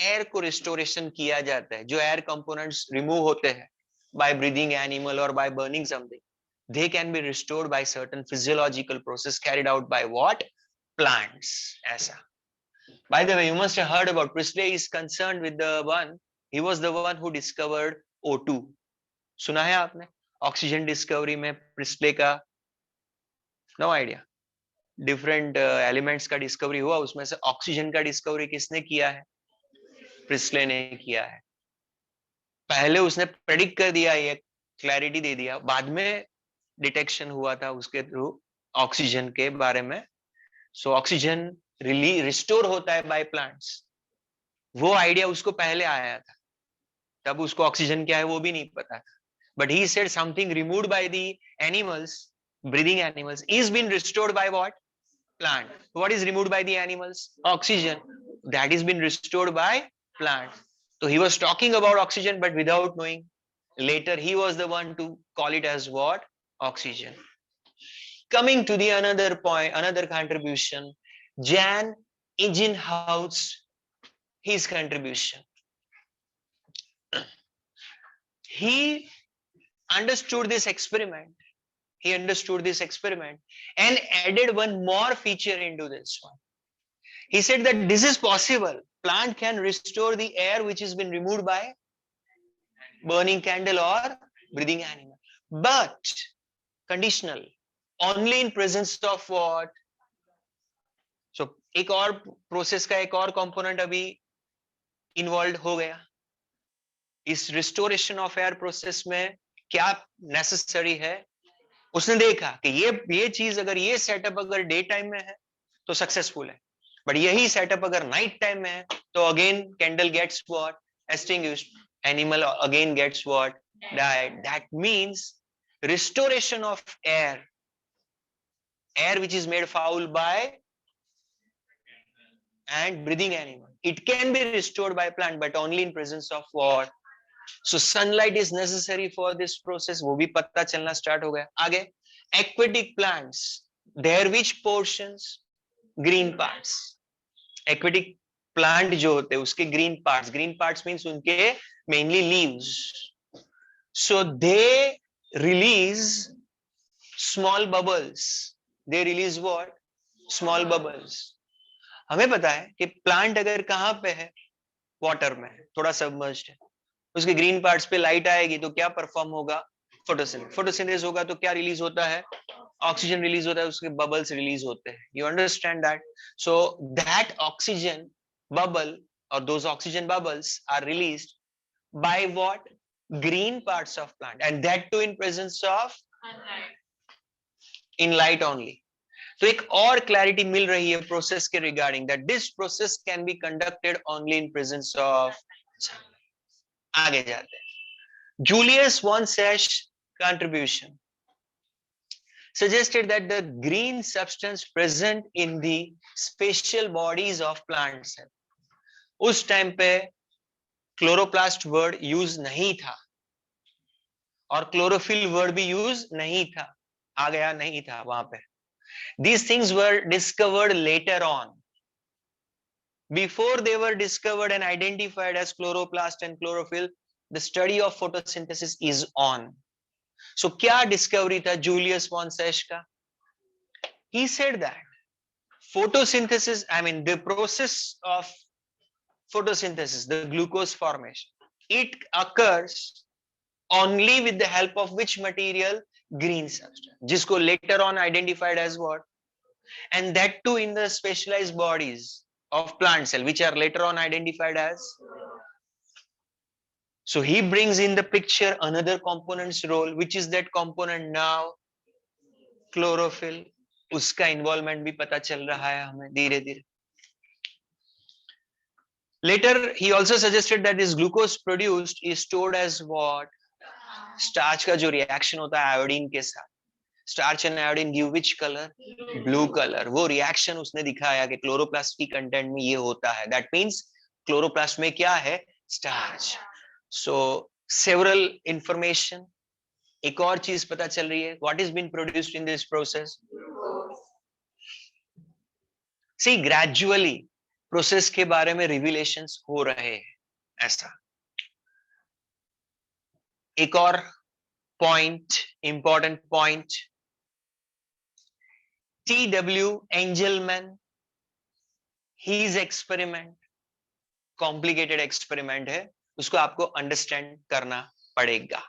air को रिस्टोरेशन किया जाता है, जो एयर कंपोनेंट्स रिमूव होते हैं by breathing animal or by burning something, they can be restored by certain physiological process carried out by what? Plants. ऐसा. By the way, you must have heard about Priestley is concerned with the one, he was the one who discovered O2. सुना है आपने? Oxygen discovery में Presley का no idea. Different elements का discovery हुआ, उसमें से ऑक्सीजन का डिस्कवरी किसने किया है? प्रिस्ले ने किया है. पहले उसने प्रेडिक्ट कर दिया, ये क्लैरिटी दे दिया, बाद में डिटेक्शन हुआ था उसके थ्रू ऑक्सीजन के बारे में. सो ऑक्सीजन रिस्टोर होता है बाय प्लांट्स. वो आइडिया उसको पहले आया था, तब उसको ऑक्सीजन क्या है वो भी नहीं पता था. But he said something removed by the animals, breathing animals, is been restored by what? Plant. What is removed by the animals? Oxygen. That is been restored by plant. So he was talking about oxygen but without knowing. Later he was the one to call it as what? Oxygen. Coming to the another point, another contribution, Jan Ingenhousz, his contribution. He understood this experiment. He understood this experiment and added one more feature into this one. He said that this is possible. Plant can restore the air which has been removed by burning candle or breathing animal. But conditional, only in presence of what? So एक और process का एक और component अभी involve हो गया। इस restoration of air process में क्या नेसेसरी है, उसने देखा कि ये चीज अगर ये सेटअप अगर डे टाइम में है तो सक्सेसफुल है, बट यही सेटअप अगर नाइट टाइम में है तो again candle gets what, extinguished, animal again gets what, died. That means restoration of air which is made foul by and breathing animal, it can be restored by plant but only in presence of what, so sunlight is necessary for this process. वो भी पता चलना start हो गया। आगे aquatic plants, their which portions, green parts, aquatic plant जो होते हैं उसके green parts means उनके mainly leaves, so they release small bubbles, they release what, small bubbles। हमें पता है कि प्लांट अगर कहाँ पे है, वाटर में है, थोड़ा सबमर्ज्ड है, उसके ग्रीन पार्ट्स पे लाइट आएगी तो क्या परफॉर्म होगा, फोटोसिंथेसिस होगा, तो क्या रिलीज होता है, ऑक्सीजन रिलीज होता है, उसके बबल्स रिलीज होते हैं। You understand that? So that oxygen bubble or those oxygen bubbles are released by what, green parts of plant, and that too in presence of in light only। तो एक और clarity मिल रही है process के regarding, that this process can be conducted only in presence of. आगे जाते हैं। Julius von Sachs contribution suggested that the green substance present in the spatial bodies of plant cell, उस टाइम पे chloroplast word use नहीं था और chlorophyll word भी use नहीं था, आ गया नहीं था वहां पे। These things were discovered later on. Before they were discovered and identified as chloroplast and chlorophyll, the study of photosynthesis is on. So क्या discovery था जूलियस वॉन सैश का? He said that photosynthesis, I mean the process of photosynthesis, the glucose formation, it occurs only with the help of which material, green substance, जिसको later on identified as what, and that too in the specialized bodies of plant cell which are later on identified as, so he brings in the picture another component's role, which is that component now, chlorophyll, उसका involvement भी पता चल रहा है हमें धीरे धीरे। Later he also suggested that this glucose produced is stored as what, starch का जो reaction होता है iodine के साथ, starch and iodine give which color, blue color, वो reaction उसने दिखाया कि chloroplast की content में ये होता है, that means chloroplast में क्या है, starch। So several information, एक और चीज पता चल रही है, what is been produced in this process, see gradually process के बारे में रिविलेशंस हो रहे हैं ऐसा। एक और point, important point, T.W. Engelmann, his experiment complicated experiment है, उसको आपको अंडरस्टैंड करना पड़ेगा।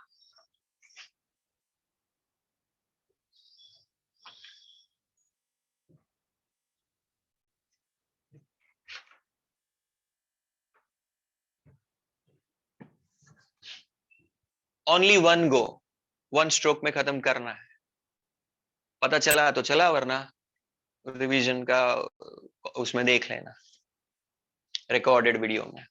Only one go, one stroke में खत्म करना है। पता चला तो चला, वरना रिवीजन का उसमें देख लेना रिकॉर्डेड वीडियो में।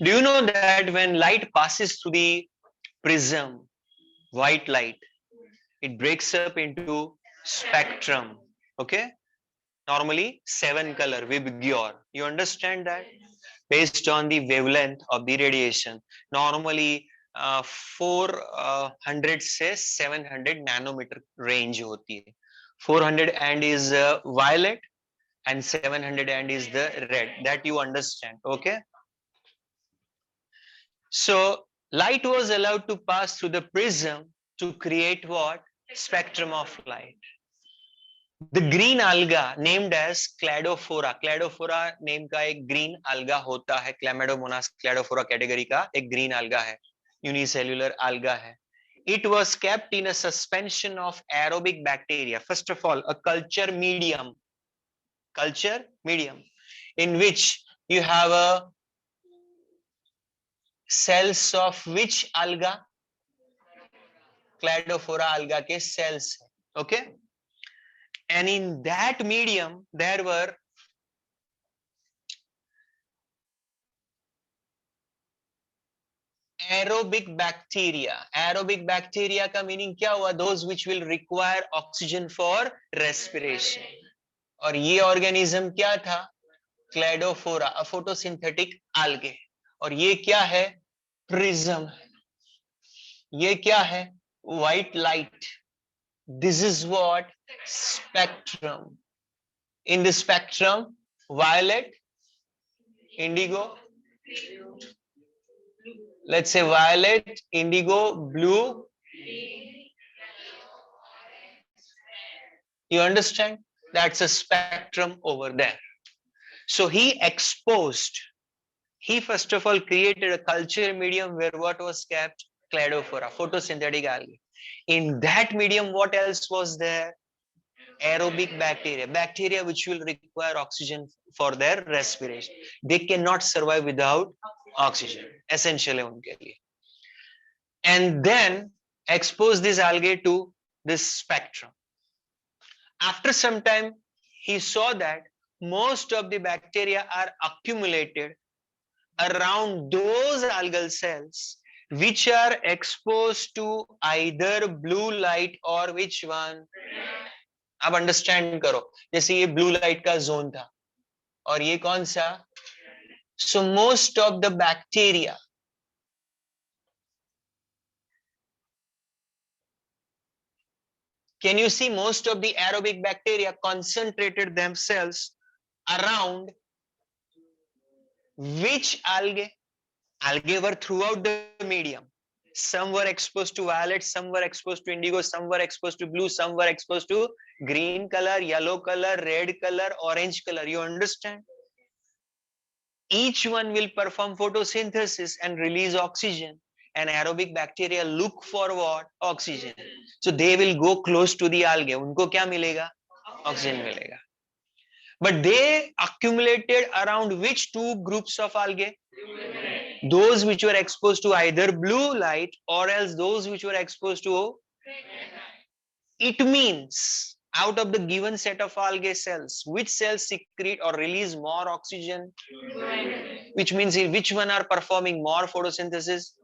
Do you know that when light passes through the prism, white light, it breaks up into spectrum, okay? Normally 7 color Vibgyor. You understand that? Based on the wavelength of the radiation. Normally 400 से 700 nanometer range होती है. 400 and is violet and 700 and is the red. That you understand, okay? So light was allowed to pass through the prism to create what? Spectrum of light. The green alga named as Cladophora. Cladophora name का एक green alga होता है. Chlamydomonas cladophora category का एक green alga है. Unicellular alga है. It was kept in a suspension of aerobic bacteria. First of all, a culture medium in which you have a cells of which alga? Cladophora alga के cells. Okay? And in that medium, there were aerobic bacteria. Aerobic bacteria का meaning क्या हुआ? Those which will require oxygen for respiration. और ये organism क्या था? Cladophora, a photosynthetic algae. और ये क्या है? Prism. ये क्या है? White light. This is what? Spectrum. In the spectrum, violet, indigo, let's say violet, indigo, blue. You understand? That's a spectrum over there. So he first of all created a culture medium where what was kept? Cladophora, photosynthetic algae. In that medium, what else was there? Aerobic bacteria which will require oxygen for their respiration. They cannot survive without oxygen. Essential है उनके लिए. And then expose this algae to this spectrum. After some time, he saw that most of the bacteria are accumulated around those algal cells which are exposed to either blue light or which one? आप understand करो, जैसे ये blue light का zone था और ये कौन सा? So most of the bacteria can you see most of the aerobic bacteria concentrated themselves around which algae? Algae were throughout the medium. Some were exposed to violet, some were exposed to indigo, some were exposed to blue, some were exposed to green color, yellow color, red color, orange color. You understand? Each one will perform photosynthesis and release oxygen. And aerobic bacteria look for what? Oxygen. So they will go close to the algae. उनको क्या मिलेगा? Oxygen मिलेगा. But they accumulated around which two groups of algae? Those which were exposed to either blue light or else those which were exposed to. It means out of the given set of algae cells, which cells secrete or release more oxygen? Which means which one are performing more photosynthesis?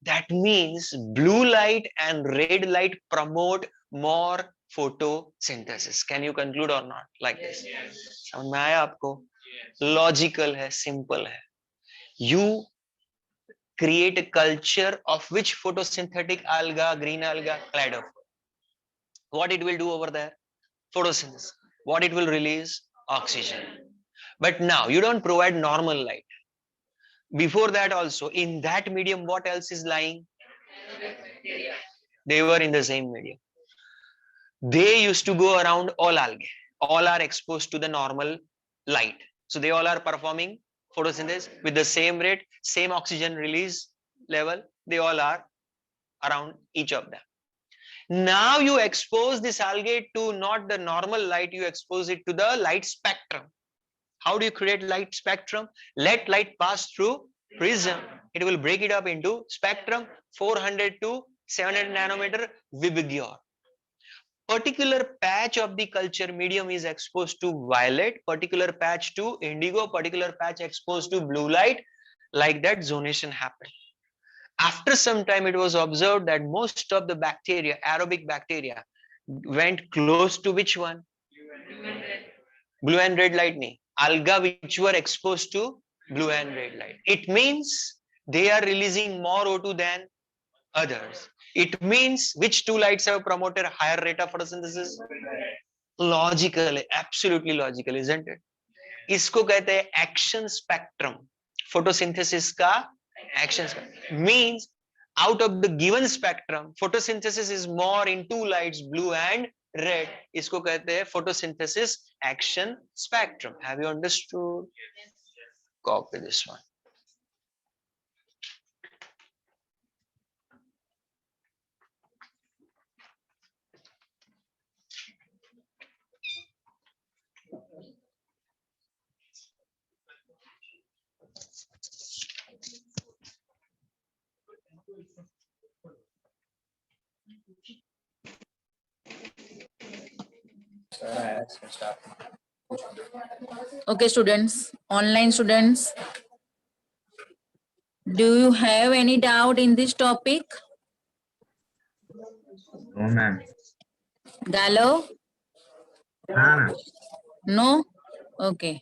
That means blue light and red light promote more photosynthesis. Can you conclude or not? Like this. समझ में आया आपको? Logical है, simple है. You create a culture of which photosynthetic alga? Green alga, Cladophora. What it will do over there? Photosynthesis. What it will release? Oxygen. But now you don't provide normal light. Before that also, in that medium, what else is lying? They were in the same medium. They used to go around all algae. All are exposed to the normal light. So they all are performing photosynthesis with the same rate, same oxygen release level. They all are around each of them. Now you expose this algae to not the normal light, you expose it to the light spectrum. How do you create light spectrum? Let light pass through prism. It will break it up into spectrum 400 to 700 nanometer Vibgyor. Particular patch of the culture medium is exposed to violet, particular patch to indigo, particular patch exposed to blue light. Like that zonation happened. After some time, it was observed that most of the bacteria, aerobic bacteria, went close to which one? blue and red light nahi, alga which were exposed to blue and red light. It means they are releasing more O2 than others. It means which two lights have promoted higher rate of photosynthesis? Logical, absolutely logical, isn't it? इसको कहते हैं action spectrum. Photosynthesis का action spectrum means out of the given spectrum photosynthesis is more in two lights, blue and red. इसको कहते हैं photosynthesis action spectrum. Have you understood? Copy this one. Okay, students, online students, do you have any doubt in this topic? No, ma'am. Gallo? Ma'am. No? Okay.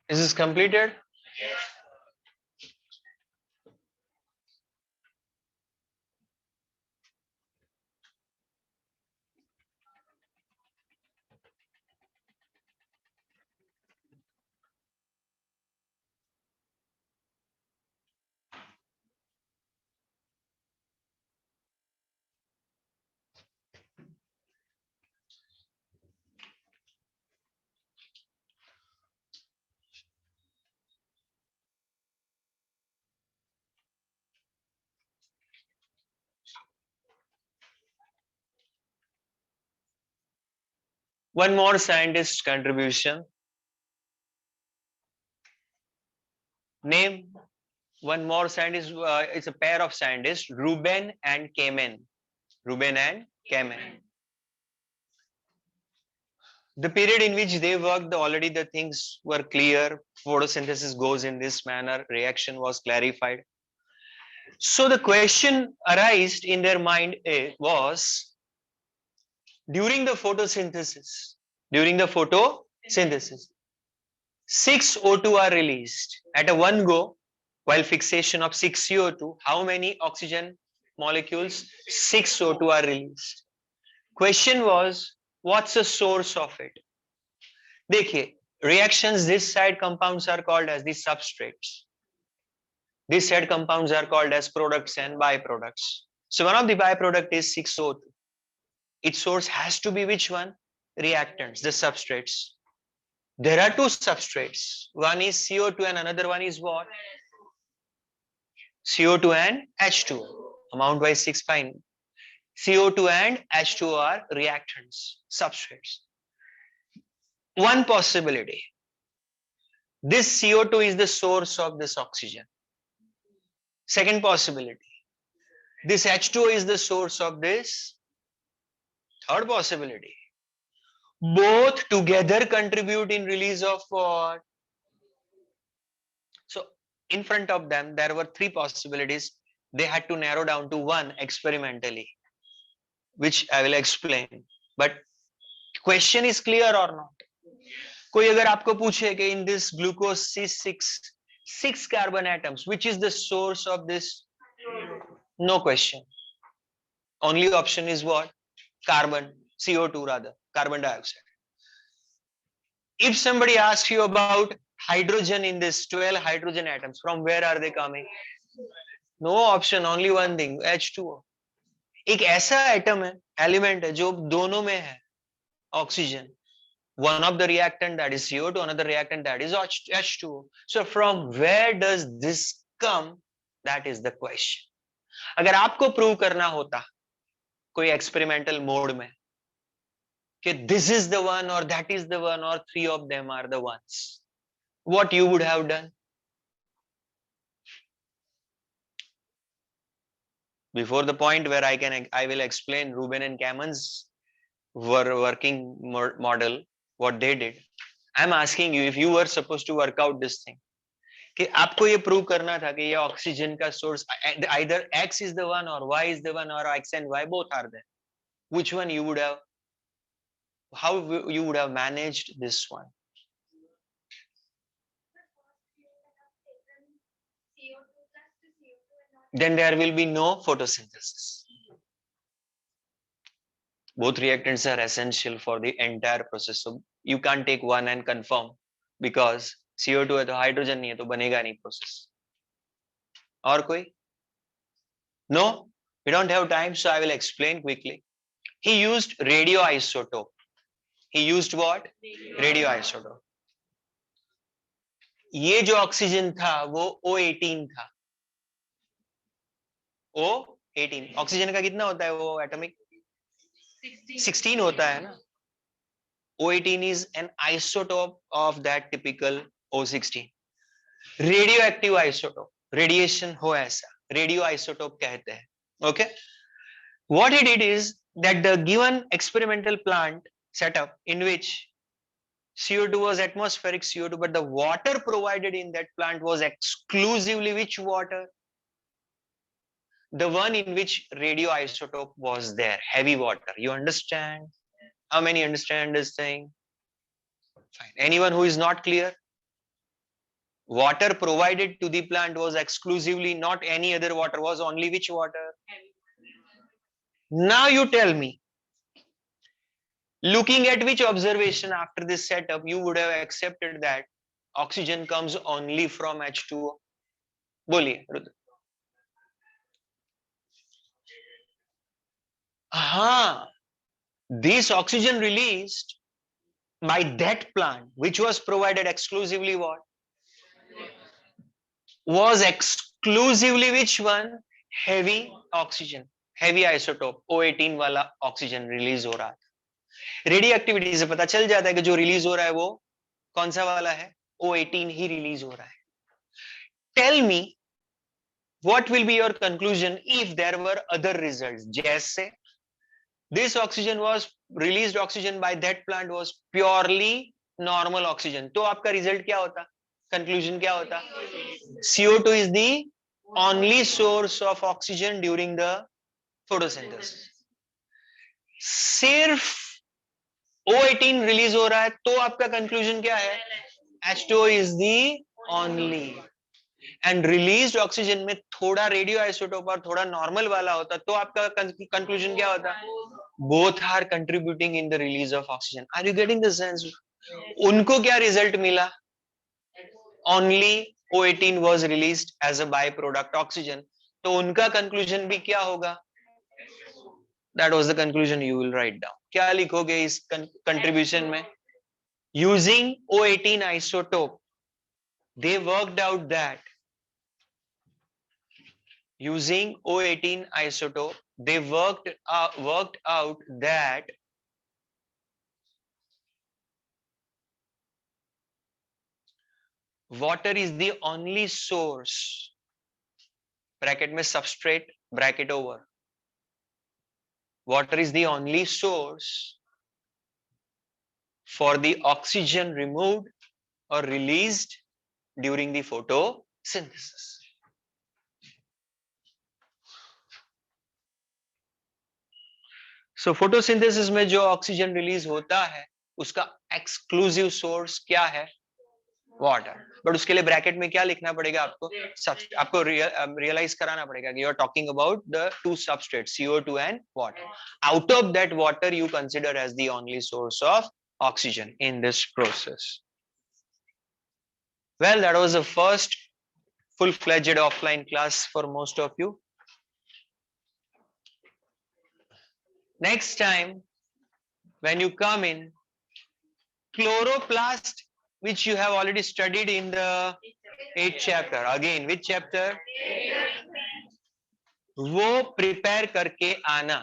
Is this completed? One more scientist contribution. Name one more scientist. It's a pair of scientists, Ruben and Kamen. Ruben and Kamen. The period in which they worked, already the things were clear. Photosynthesis goes in this manner. Reaction was clarified. So the question arised in their mind was, during the photosynthesis, 6 O2 are released at a one go while fixation of 6 CO2. How many oxygen molecules? 6 O2 are released. Question was, what's the source of it? देखिए, reactions this side compounds are called as the substrates. These said compounds are called as products and byproducts. So one of the byproduct is 6O2. Its source has to be which one? Reactants, the substrates. There are two substrates. One is CO2 and another one is what? CO2 and H2O. Amount wise 6 fine. CO2 and H2O are reactants, substrates. One possibility. This CO2 is the source of this oxygen. Second possibility. This H2O is the source of this. Third possibility. Both together contribute in release of what? So in front of them, there were three possibilities. They had to narrow down to one experimentally, which I will explain. But question is clear or not? कोई अगर आपको पूछे कि in this glucose six carbon atoms, which is the source of this? No question. Only option is what? Carbon, CO2 rather, carbon dioxide. If somebody asks you about hydrogen in this 12 hydrogen atoms, from where are they coming? No option, only one thing, H2O. एक ऐसा atom है, element है जो दोनों में है, oxygen. One of the reactant that is CO2, another reactant that is H2O. So from where does this come? That is the question. अगर आपको प्रूव करना होता कोई एक्सपेरिमेंटल मोड में कि this is the one or that is the one or three of them are the ones, what you would have done? Before the point where I will explain Rubin and Kaman's working model, what they did. I'm asking you, if you were supposed to work out this thing, कि आपको ये prove करना था कि ये oxygen का source either X is the one or Y is the one or X and Y both are there. Which one you would have? How you would have managed this one? Then there will be no photosynthesis. Both reactants are essential for the entire process. So you can't take one and confirm because CO2 है तो hydrogen नहीं है तो बनेगा नहीं process. और कोई? No, we don't have time, so I will explain quickly. He used radioisotope. He used what? Radioisotope. ये जो ऑक्सीजन था वो O18 था. O18. ऑक्सीजन का कितना होता है वो एटॉमिक? 16 होता है ना. O18 is an isotope of that typical O16. Radioactive isotope. Radiation हो ऐसा. Radioisotope कहते हैं. Okay. What he did is that the given experimental plant setup in which CO2 was atmospheric CO2, but the water provided in that plant was exclusively which water? The one in which radioisotope was there, heavy water. You understand? How many understand this thing? Fine. Anyone who is not clear? Water provided to the plant was exclusively, not any other water, was only which water? Now you tell me, looking at which observation after this setup, you would have accepted that oxygen comes only from H2O. बोलिए Rudra. This oxygen released by that plant, which was provided exclusively what? Was exclusively which one? Heavy oxygen, heavy isotope, O18 वाला oxygen release हो रहा था. Radioactivity से पता चल जाता है कि जो रिलीज हो रहा है वो कौन सा वाला है? O18 ही रिलीज हो रहा है. Tell me, what will be your conclusion if there were other results? जैसे this oxygen was released oxygen by that plant was purely normal oxygen. तो आपका रिजल्ट क्या होता? Conclusion क्या होता? CO2 is the only source of oxygen during the photosynthesis. सिर्फ O18 release हो रहा है तो आपका कंक्लूजन क्या है? H2O is the only. And released oxygen में थोड़ा रेडियो आइसोटोप और थोड़ा नॉर्मल वाला होता तो आपका कंक्लूजन क्या होता? Both are contributing in the release of oxygen. Are you getting the sense? उनको क्या रिजल्ट मिला? Only O18 was released as a byproduct oxygen. तो उनका conclusion भी क्या होगा? That was the conclusion you will write down. क्या लिखोगे इस contribution में? Using O18 isotope, they worked out that using O18 isotope, they worked out that water is the only source, bracket में substrate, bracket over. Water is the only source for the oxygen removed or released during the photosynthesis. So photosynthesis में जो oxygen release होता है उसका exclusive source क्या है? Water. But उसके लिए ब्रैकेट में क्या लिखना पड़ेगा आपको? आपको रियलाइज कराना पड़ेगा कि you are talking about the two substrate CO2 and water. Out of that water you consider as the only source of oxygen in this process. Well, that was the first full-fledged offline class for most of you. Next time, when you come in, chloroplast, which you have already studied in the 8th chapter. Again, which chapter? वो prepare करके आना.